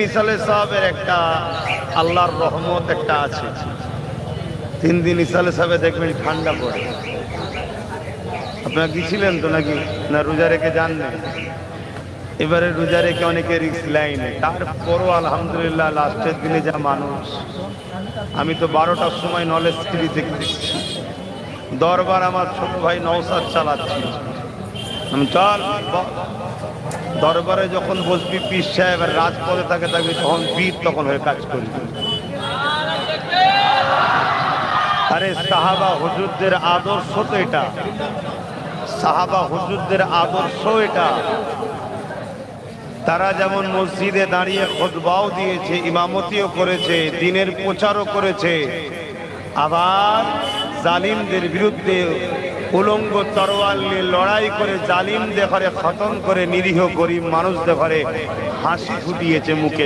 ইসালে সাহেবের একটা আল্লাহর রহমত একটা আছে। 3 দিন ইসালে সাহেবে দেখবেন ঠান্ডা পড়ে। আপনারা গিয়েছিলেন তো নাকি না রোজা রেখে যান না? এবারে রোজা রেখে অনেকে রিস্ক লাইনে, তারপরও আলহামদুলিল্লাহ লাস্টের দিনে যা মানুষ। আমি তো 12টার সময় নলেজ টিভি দেখছি, দরবার আমার ছোট ভাই নওসাদ চালাচ্ছি। আমি চল দরবারে যখন বসবি পীর সাহেব আর রাজপথে থাকে থাকবি, তখন বীর তখন হয়ে কাজ করি। আরে সাহাবা হুজুরদের আদর্শ তো এটা, সাহাবা হুজুরদের আদর্শ এটা। তারা যেমন মসজিদে দাঁড়িয়ে খুতবাও দিয়েছে, ইমামতিও করেছে, দ্বীনের প্রচারও করেছে, আবার জালিমদের বিরুদ্ধে উলঙ্গ তরোয়াল নিয়ে লড়াই করে জালিমদের ঘরে খতম করে নিরীহ গরিব মানুষদের ঘরে হাসি ফুটিয়েছে মুখে।